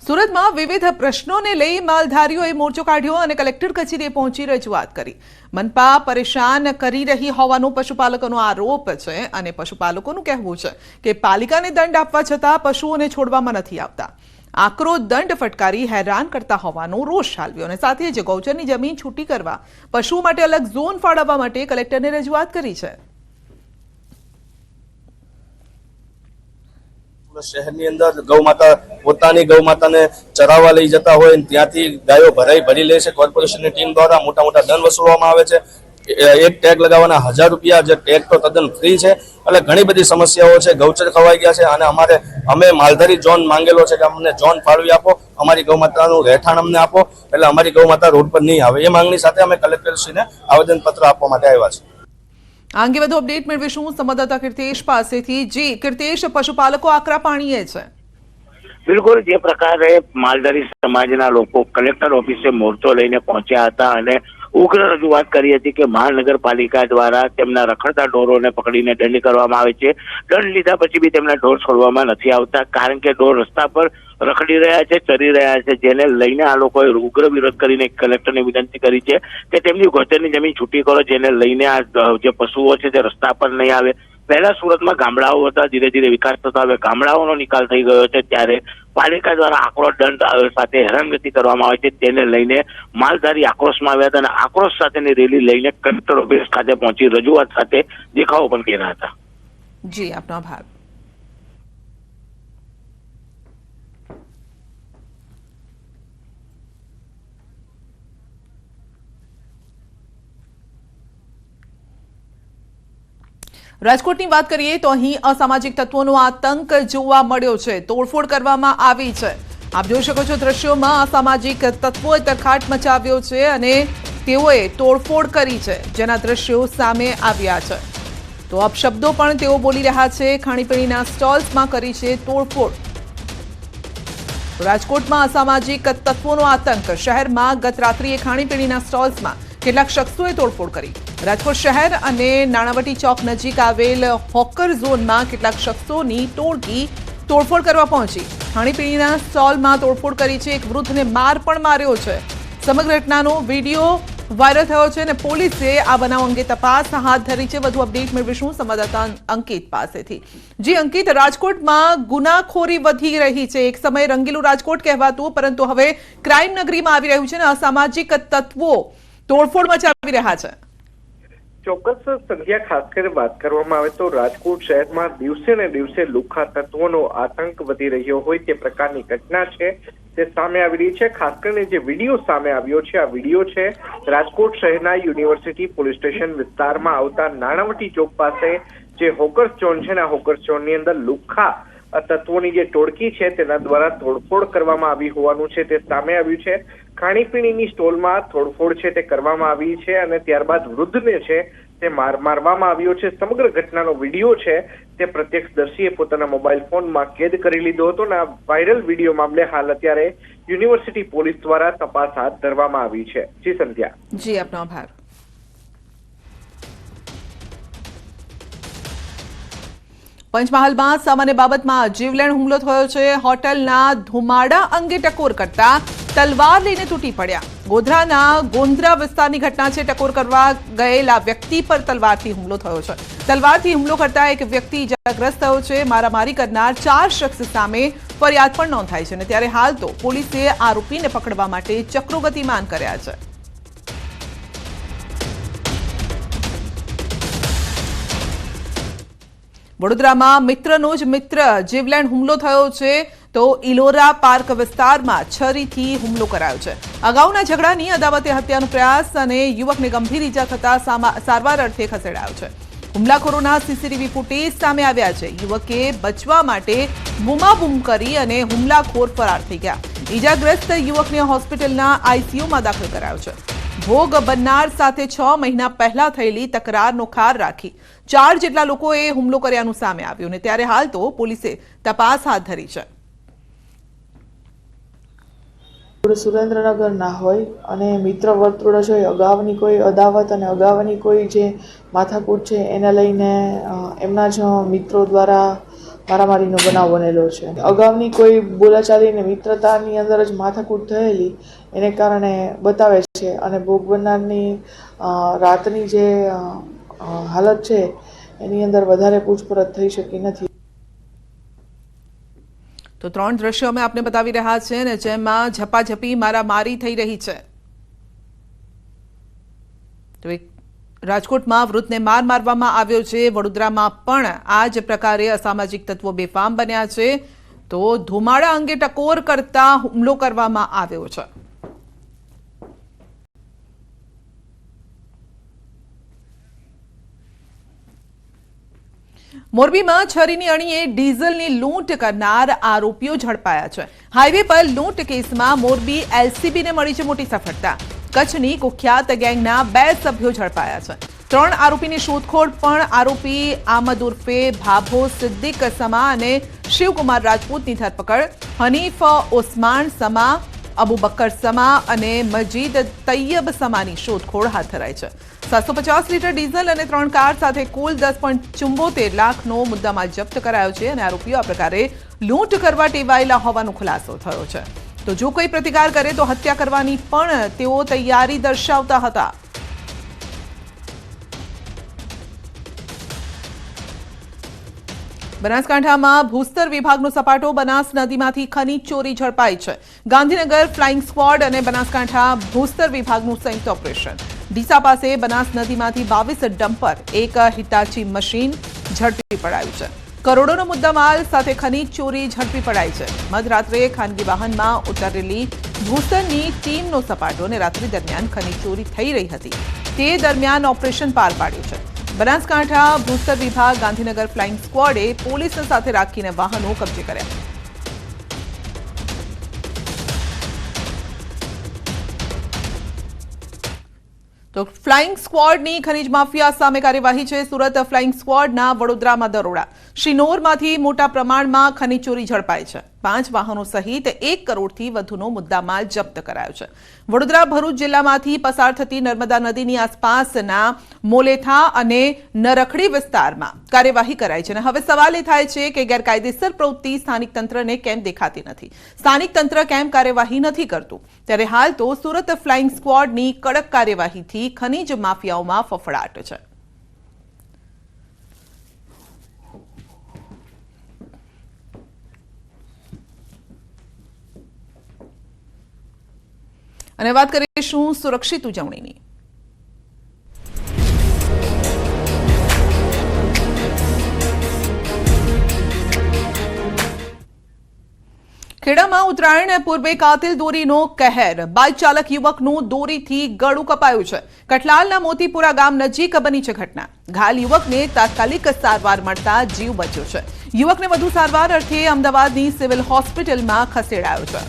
સુરતમાં વિવિધ પ્રશ્નોને લઈ માલધારીઓએ મોરચો કાઢ્યો અને કલેક્ટર કચેરીએ પહોંચી રજૂઆત કરી। મનપા પરેશાન કરી રહી હોવાનો પશુપાલકોનો આરોપ છે અને પશુપાલકોનું કહેવું છે કે પાલિકાને દંડ આપવા છતાં પશુઓને છોડવામાં નથી આવતા। આકરો દંડ ફટકારી હેરાન કરતા હોવાનો રોષ ઠાલવ્યો અને સાથે જ ગૌચરની જમીન છૂટી કરવા પશુઓ માટે અલગ ઝોન ફાળવવા માટે કલેક્ટરને રજૂઆત કરી છે। શહેરની અંદર ગૌમાતા પોતાની ગૌમાતાને ચરાવવા લઈ જતા હોય ત્યાંથી ગાયો ભરી લે છે। કોર્પોરેશનની ટીમ દ્વારા મોટા મોટા દંડ વસૂલવામાં આવે છે। એક ટેગ લગાવવાના 1000 રૂપિયા, જે ટેગ તો તદ્દન ફ્રી છે। એટલે ઘણી બધી સમસ્યાઓ છે। ગૌચર ખવાઈ ગયા છે અને અમે માલધારી ઝોન માંગેલો છે કે અમને ઝોન ફાળવી આપો, અમારી ગૌમાતાનું રહેઠાણ અમને આપો, એટલે અમારી ગૌમાતા રોડ પર નહીં આવે। એ માંગણી સાથે અમે કલેક્ટરશ્રીને આવેદનપત્ર આપવા માટે આવ્યા છીએ। આ અંગે વધુ અપડેટ મેળવીશું સંવાદદાતા કીર્તેશ પાસેથી। જી કીર્તેશ, પશુપાલકો આકરા પાણીએ છે। બિલકુલ, જે પ્રકારે માલધારી સમાજના લોકો કલેક્ટર ઓફિસે મોરચો લઈને પહોંચ્યા હતા અને ઉગ્ર રજૂઆત કરી હતી કે મહાનગરપાલિકા દ્વારા તેમના રખડતા ઢોરોને પકડીને દંડ કરવામાં આવે છે। દંડ લીધા પછી બી તેમના ઢોર છોડવામાં નથી આવતા, કારણ કે ઢોર રસ્તા પર રખડી રહ્યા છે, ચરી રહ્યા છે, જેને લઈને આ લોકોએ ઉગ્ર વિરોધ કરીને કલેક્ટરને વિનંતી કરી છે કે તેમની ગૌચરની જમીન છૂટી કરો, જેને લઈને આ જે પશુઓ છે તે રસ્તા પર નહીં આવે। પહેલા સુરતમાં ગામડાઓ હતા, ધીરે ધીરે વિકાસ થતો હવે ગામડાઓનો નિકાલ થઈ ગયો છે, ત્યારે પાલિકા દ્વારા આકરો દંડ સાથે હેરાનગતિ કરવામાં આવે છે, તેને લઈને માલધારી આક્રોશમાં આવ્યા હતા અને આક્રોશ સાથેની રેલી લઈને કલેક્ટર ઓફિસ ખાતે પહોંચી રજૂઆત સાથે દેખાવો પણ કર્યા હતા। જી, આપનો આભાર। રાજકોટની વાત કરીએ તો અહીં અસામાજિક તત્વોનો આતંક જોવા મળ્યો છે। તોડફોડ કરવામાં આવી છે। આપ જોઈ શકો છો દ્રશ્યોમાં અસામાજિક તત્વોએ તરખાટ મચાવ્યો છે અને તેઓએ તોડફોડ કરી છે, જેના દ્રશ્યો સામે આવ્યા છે। તો અપશબ્દો પણ તેઓ બોલી રહ્યા છે। ખાણીપીણીના સ્ટોલ્સમાં કરી છે તોડફોડ। રાજકોટમાં અસામાજિક તત્વોનો આતંક। શહેરમાં ગત રાત્રિએ ખાણીપીણીના સ્ટોલ્સમાં કેટલાક શખ્સોએ તોડફોડ કરી। રાજકોટ શહેર અને નાણાવટી ચોક નજીક આવેલ હોકર ઝોનમાં કેટલાક શખ્સોની ટોળકી તોડફોડ કરવા પહોંચી। ખાણીપીણીના સ્ટોલમાં તોડફોડ કરી છે। એક વૃદ્ધને માર પણ માર્યો છે। સમગ્ર ઘટનાનો વિડીયો વાયરલ થયો છે અને પોલીસે આ બનાવ અંગે તપાસ હાથ ધરી છે। વધુ અપડેટ મેળવીશું સંવાદદાતા અંકિત પાસેથી। જી અંકિત, રાજકોટમાં ગુનાખોરી વધી રહી છે। એક સમયે રંગીલું રાજકોટ કહેવાતું, પરંતુ હવે ક્રાઇમ નગરીમાં આવી રહ્યું છે અને અસામાજિક તત્વો તોડફોડ મચાવી રહ્યા છે। ચોક્કસ સંખ્યા ખાસ કરીને વાત કરવામાં આવે તો રાજકોટ શહેરમાં દિવસે ને દિવસે લુખ્ખા તત્વોનો આતંક વધી રહ્યો હોય તે પ્રકારની ઘટના છે તે સામે આવી રહી છે। ખાસ કરીને જે વિડીયો સામે આવ્યો છે, આ વિડીયો છે રાજકોટ શહેરના યુનિવર્સિટી પોલીસ સ્ટેશન વિસ્તારમાં આવતા નાણાવટી ચોક પાસે જે હોકર્સ ઝોન છે ને, આ હોકર્સ ઝોનની અંદર લુખ્ખા તત્વોની જે ટોળકી છે તેના દ્વારા તોડફોડ કરવામાં આવી હોવાનું છે તે સામે આવ્યું છે। ખાણીપીણીની સ્ટોલમાં તોડફોડ છે તે કરવામાં આવી છે અને ત્યારબાદ વૃદ્ધને છે તે મારવામાં આવ્યો છે। સમગ્ર ઘટનાનો વિડીયો છે તે પ્રત્યક્ષદર્શીએ પોતાના મોબાઈલ ફોનમાં કેદ કરી લીધો હતો અને આ વાયરલ વિડીયો મામલે હાલ અત્યારે યુનિવર્સિટી પોલીસ દ્વારા તપાસ હાથ ધરવામાં આવી છે। જી સંધ્યા। જી, આપનો આભાર। પંચમહાલમાં સામાન્ય બાબતમાં જીવલેણ હુમલો થયો છે। હોટલના ધુમાડા અંગે ટકોર કરતા તલવાર લઈને તૂટી પડ્યા। ગોધરાના ગોંદ્રા વિસ્તારની ઘટના છે। ટકોર કરવા ગયેલા વ્યક્તિ પર તલવારથી હુમલો થયો છે। તલવારથી હુમલો કરતા એક વ્યક્તિ ઇજાગ્રસ્ત થયો છે। મારામારી કરનાર 4 શખ્સ સામે ફરિયાદ પણ નોંધાઈ છે અને ત્યારે હાલ તો પોલીસે આરોપીને પકડવા માટે ચક્રો ગતિમાન કર્યા છે। વડોદરામાં મિત્રનો જ મિત્ર જીવલેણ હુમલો થયો છે। તો ઇલોરા પાર્ક વિસ્તારમાં છરીથી હુમલો કરાયો છે। અગાઉના ઝઘડાની અદાવતે હત્યાનો પ્રયાસ અને યુવકને ગંભીર ઈજા થતા સારવાર અર્થે ખસેડાયો છે। હુમલાખોરોના સીસીટીવી ફૂટેજ સામે આવ્યા છે। યુવકે બચવા માટે બૂમાબૂમ કરી અને હુમલાખોર ફરાર થઈ ગયા। ઈજાગ્રસ્ત યુવકને હોસ્પિટલના આઈસીયુમાં દાખલ કરાયો છે। ભોગ બનનાર સાથે 6 મહિના પહેલા થયેલી તકરારનો ખાર રાખી 4 જેટલા લોકોએ હુમલો કર્યાનું સામે આવ્યું અને ત્યારે હાલ તો પોલીસે તપાસ હાથ ધરી છે। સુરેન્દ્રનગર ના હોય અને મિત્ર વર્તુળ છે, અગાઉની કોઈ અદાવત અને અગાઉની કોઈ જે માથાકૂટ છે એને લઈને એમના જ મિત્રો દ્વારા મારામારીનો બનાવ બનેલો છે. અગાઉની કોઈ બોલાચાલી અને મિત્રતાની અંદર જ માથાકૂટ થયેલી એને કારણે બતાવે છે અને ભોગ બનનારની રાતની જે હાલત છે એની અંદર વધારે પૂછપરછ થઈ શકી નથી. તો 3 દ્રશ્યો અમે આપને બતાવી રહ્યા છે ને જેમાં ઝપાઝપી મારામારી થઈ રહી છે. તો એક રાજકોટમાં વૃદ્ધને મારવામાં આવ્યો છે. વડોદરામાં પણ આ જ પ્રકારે અસામાજિક તત્વો બેફામ બન્યા છે. તો ધુમાડા અંગે ટકોર કરતા હુમલો કરવામાં આવ્યો છે. મોરબીમાં છરીની અણીએ ડીઝલની લૂંટ કરનાર આરોપીઓ ઝડપાયા છે. હાઈવે પર લૂંટ કેસમાં મોરબી એલસીબીને મળી છે મોટી સફળતા. કચ્છની કુખ્યાત ગેંગના 2 સભ્યો ઝડપાયા છે. 3 આરોપીની શોધખોળ પણ. આરોપી આમદ ઉર્ફે ભાભો સિદ્દીક સમા અને શિવકુમાર રાજપૂતની ધરપકડ. હનીફ ઓસ્માન સમા, અબુબકર સમા અને મજીદ તૈયબ સમાની શોધખોળ હાથ ધરાઈ છે. 750 લીટર ડીઝલ અને 3 કાર સાથે કુલ 10.74 લાખનો મુદ્દામાલ જપ્ત કરાયો છે અને આરોપીઓ આ પ્રકારે લૂંટ કરવા ટેવાયેલા હોવાનો ખુલાસો થયો છે. તો જો કોઈ પ્રતિકાર કરે તો હત્યા કરવાની પણ તેઓ તૈયારી દર્શાવતા હતા. બનાસકાંઠામાં ભૂસ્તર વિભાગનો સપાટો. બનાસ નદીમાંથી ખનીજ ચોરી ઝડપાઈ છે. ગાંધીનગર ફ્લાઇંગ સ્ક્વોડ અને બનાસકાંઠા ભૂસ્તર વિભાગનું સંયુક્ત ઓપરેશન. ડીસા પાસે બનાસ નદીમાંથી 22 ડમ્પર, 1 હિટાચી મશીન ઝડપી પડાયું છે. કરોડોનો મુદ્દામાલ સાથે ખનીજ ચોરી ઝડપી પડાઈ છે. મધરાત્રે ખાનગી વાહનમાં ઉતરેલી ભૂસ્તરની ટીમનો સપાટો અને રાત્રિ દરમિયાન ખનીજ ચોરી થઈ રહી હતી તે દરમિયાન ઓપરેશન પાર પાડ્યું છે. બનાસકાંઠા ભૂસ્તર વિભાગ ગાંધીનગર ફ્લાઇંગ સ્ક્વોડે પોલીસને સાથે રાખીને વાહનો કબજે કર્યા. તો ફ્લાઇંગ સ્ક્વોડની ખનીજ માફિયા સામે કાર્યવાહી છે. સુરત ફ્લાઇંગ સ્ક્વોડના વડોદરામાં દરોડા. શિનોરમાંથી મોટા પ્રમાણમાં ખનીજ ચોરી ઝડપાઈ છે. 5 વાહનો સહિત 1 કરોડથી વધુનો મુદ્દામાલ જપ્ત કરાયો છે. વડોદરા ભરૂચ જિલ્લામાંથી પસાર થતી નર્મદા નદીની આસપાસના મોલેથા અને નરખડી વિસ્તારમાં કાર્યવાહી કરાઈ છે. અને હવે સવાલ એ થાય છે કે ગેરકાયદેસર પ્રવૃત્તિ સ્થાનિક તંત્રને કેમ દેખાતી નથી, સ્થાનિક તંત્ર કેમ કાર્યવાહી નથી કરતું. ત્યારે હાલ તો સુરત ફ્લાઇંગ સ્ક્વોડની કડક કાર્યવાહીથી ખનીજ માફિયાઓમાં ફફડાટ છે. અને વાત કરીશું સુરક્ષિત ઉજવણીની. ખેડામાં ઉત્તરાયણ પૂર્વે કાતિલ દોરીનો કહેર. બાઇક ચાલક યુવકનું દોરીથી ગળું કપાયું છે. કઠલાલના મોતીપુરા ગામ નજીક બની છે ઘટના. ઘાયલ યુવકને તાત્કાલિક સારવાર મળતા જીવ બચ્યો છે. યુવકને વધુ સારવાર અર્થે અમદાવાદની સિવિલ હોસ્પિટલમાં ખસેડાયો છે.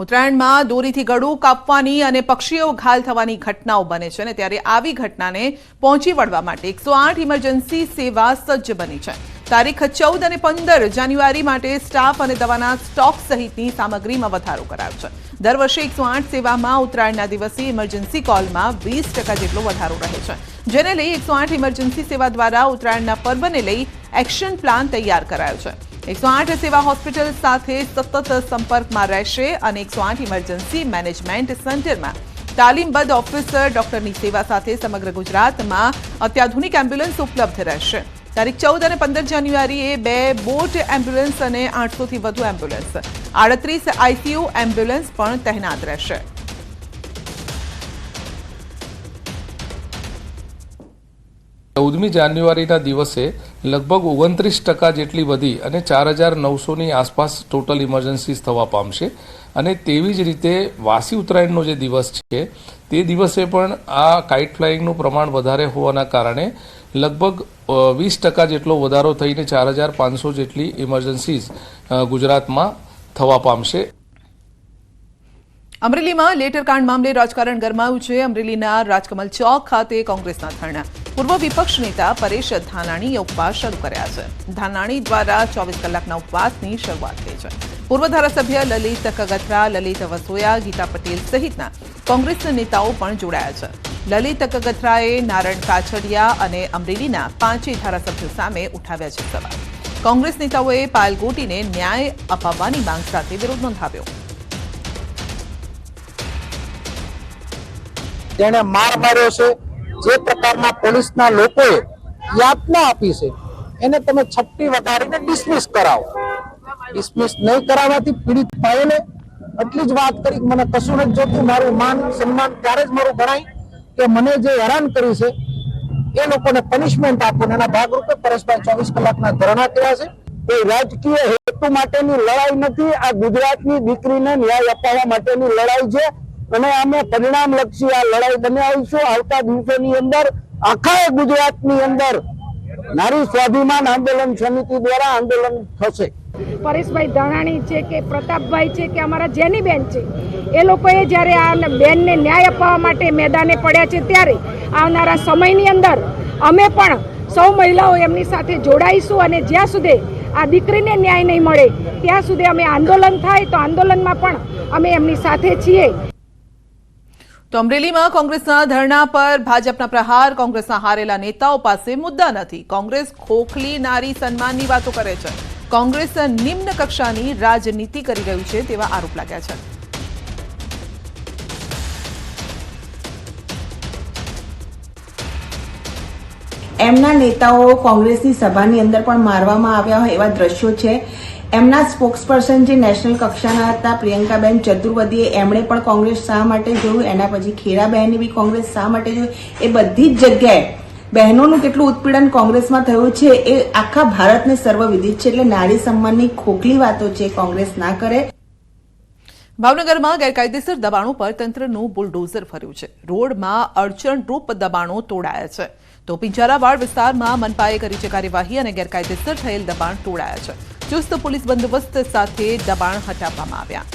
ઉત્તરાયણમાં દોરીથી ગળું કાપવાની અને પક્ષીઓ ઘાયલ થવાની ઘટનાઓ બને છે અને ત્યારે આવી ઘટનાને પહોંચી વળવા માટે 108 ઇમરજન્સી સેવા સજ્જ બની છે. તારીખ 14 અને 15 જાન્યુઆરી માટે સ્ટાફ અને દવાના સ્ટોક સહિતની સામગ્રીમાં વધારો કરાયો છે. દર વર્ષે 108 સેવામાં ઉત્તરાયણના દિવસે ઇમરજન્સી કોલમાં 20% જેટલો વધારો રહે છે, જેને લઈ 108 ઇમરજન્સી સેવા દ્વારા ઉત્તરાયણના પર્વને લઈ એક્શન પ્લાન તૈયાર કરાયો છે. 108 સેવા હોસ્પિટલ સાથે સતત સંપર્કમાં રહેશે અને 108 ઇમરજન્સી મેનેજમેન્ટ સેન્ટરમાં તાલીમબદ્ધ ઓફિસર ડોક્ટરની સેવા સાથે સમગ્ર ગુજરાતમાં અત્યાધુનિક એમ્બ્યુલન્સ ઉપલબ્ધ રહેશે. તારીખ 14 અને 15 જાન્યુઆરીએ 2 બોટ એમ્બ્યુલન્સ અને 800થી વધુ એમ્બ્યુલન્સ, 38 આઈસીયુ એમ્બ્યુલન્સ પણ તહેનાત રહેશે. જાન્યુઆરીના દિવસે લગભગ 29% જેટલી વધી અને 4,900ની આસપાસ ટોટલ ઇમરજન્સીસ થવા પામશે. અને તેવી જ રીતે વાસી ઉત્તરાયણનો જે દિવસ છે તે દિવસે પણ આ કાઇટ ફ્લાઇંગનું પ્રમાણ વધારે હોવાના કારણે લગભગ 20% જેટલો વધારો થઈને 4,500 જેટલી ઇમરજન્સીસ ગુજરાતમાં થવા પામશે. અમરેલીમાં લેટરકાંડ મામલે રાજકારણ ગરમાયું છે. અમરેલીના રાજકમલ ચોક ખાતે કોંગ્રેસના ધરણા. પૂર્વ વિપક્ષ નેતા પરેશ ધાનાણીએ ઉપવાસ શરૂ કર્યા છે. ધાનાણી દ્વારા 24 કલાકના ઉપવાસની શરૂઆત થઈ છે. પૂર્વ ધારાસભ્ય લલિત કગથરા, લલિત વસોયા, ગીતા પટેલ સહિતના કોંગ્રેસના નેતાઓ પણ જોડાયા છે. લલિત કગથરાએ નારણ કાછડિયા અને અમરેલીના 5 ધારાસભ્યો સામે ઉઠાવ્યા છે સવાલ. કોંગ્રેસ નેતાઓએ પાયલ ગોટીને ન્યાય અપાવવાની માંગ સાથે વિરોધ નોંધાવ્યો. તેણે માર માર્યો છે, જે પ્રકારના પોલીસના લોકોએ યાતના આપી છે, એને તમે છટ્ટી વગાડીને ડિસમિસ કરાવો. ડિસમિસ નહીં કરાવવાથી પીડિત પાયલે એટલી જ વાત કરી, મને કશું નથી જોતું, મારું માન સન્માન ત્યારે જ મારું ગણાય કે મને જે હેરાન કરી છે એ લોકોને પનિશમેન્ટ આપો. એના ભાગરૂપે પરેશભાઈ 24 કલાકના ધરણા કર્યા છે. કોઈ રાજકીય હેતુ માટેની લડાઈ નથી, આ ગુજરાતની દીકરીને ન્યાય અપાવવા માટેની લડાઈ છે અને અમે પરિણામલક્ષી આ લડાઈ બનાવીશું. આવતા દિવસોની અંદર આખા ગુજરાતની અંદર નારી સ્વાભિમાન આંદોલન સમિતિ દ્વારા આંદોલન થશે. પરેશભાઈ ધાનાણી છે કે પ્રતાપભાઈ છે કે અમારા જેનીબેન છે, એ લોકોએ જ્યારે આ બેનને ન્યાય અપાવવા માટે મેદાને પડ્યા છે, ત્યારે આવનારા સમયની અંદર અમે પણ સૌ મહિલાઓ એમની સાથે જોડાઈશું અને જ્યાં સુધી આ દીકરીને ન્યાય નહીં મળે ત્યાં સુધી અમે આંદોલન થાય તો આંદોલનમાં પણ અમે એમની સાથે છીએ. તો અમરેલીમાં કોંગ્રેસના ધરણા પર ભાજપના પ્રહાર. કોંગ્રેસના હારેલા નેતાઓ પાસે મુદ્દા નથી. કોંગ્રેસ ખોખલી નારી સન્માનની વાતો કરે છે. કોંગ્રેસ નિમ્ન કક્ષાની રાજનીતિ કરી રહ્યું છે તેવા આરોપ લાગ્યા છે. એમના નેતાઓ કોંગ્રેસની સભાની અંદર પણ મારવામાં આવ્યા હોય એવા દ્રશ્યો છે. એમના સ્પોક્સપર્સન જે નેશનલ કક્ષાના હતા પ્રિયંકાબેન ચતુર્વેદીએ એમણે પણ કોંગ્રેસ શા માટે જોયું, એના પછી ખેરાબહેને બી કોંગ્રેસ શા માટે જોયું, એ બધી જ જગ્યાએ બહેનોનું કેટલું ઉત્પીડન કોંગ્રેસમાં થયું છે એ આખા ભારતને સર્વવિદિત છે. એટલે નારી સન્માનની ખોખલી વાતો છે કોંગ્રેસ ના કરે. ભાવનગરમાં ગેરકાયદેસર દબાણો પર તંત્રનું બુલડોઝર ફર્યું છે. રોડમાં અડચણરૂપ દબાણો તોડાયા છે. તો પિંજારાવાડ વિસ્તારમાં મનપાએ કરી છે કાર્યવાહી અને ગેરકાયદેસર થયેલ દબાણ તોડાયા છે. ચુસ્ત પોલીસ બંદોબસ્ત સાથે દબાણ હટાવવામાં આવ્યા.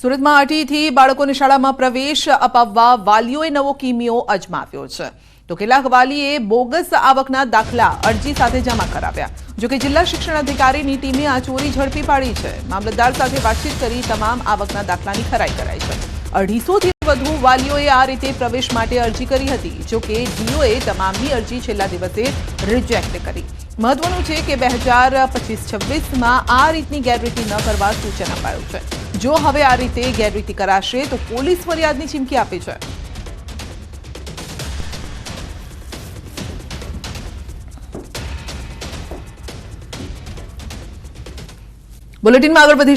સુરતમાં 8થી બાળકોને શાળામાં પ્રવેશ અપાવવા વાલીઓએ નવો કિમિયો અજમાવ્યો છે. તો કેટલાક વાલીએ બોગસ આવકના દાખલા અરજી સાથે જમા કરાવ્યા. જોકે જિલ્લા શિક્ષણ અધિકારીની ટીમે આ ચોરી ઝડપી પાડી છે. મામલતદાર સાથે વાતચીત કરી તમામ આવકના દાખલાની ખરાઈ કરાઈ છે. 250થી વધુ વાલીઓએ આ રીતે પ્રવેશ માટે અરજી કરી હતી. જોકે ડીઓએ તમામની અરજી છેલ્લા દિવસે રિજેક્ટ કરી. મહત્વનું છે કે 2025-26માં આ રીતની ગેરરીતિ ન કરવા સૂચન અપાયું છે. જો હવે આ રીતે ગેરરીતિ કરાશે તો પોલીસ ફરિયાદની ચીમકી આપી છે. બુલેટિનમાં આગળ વધી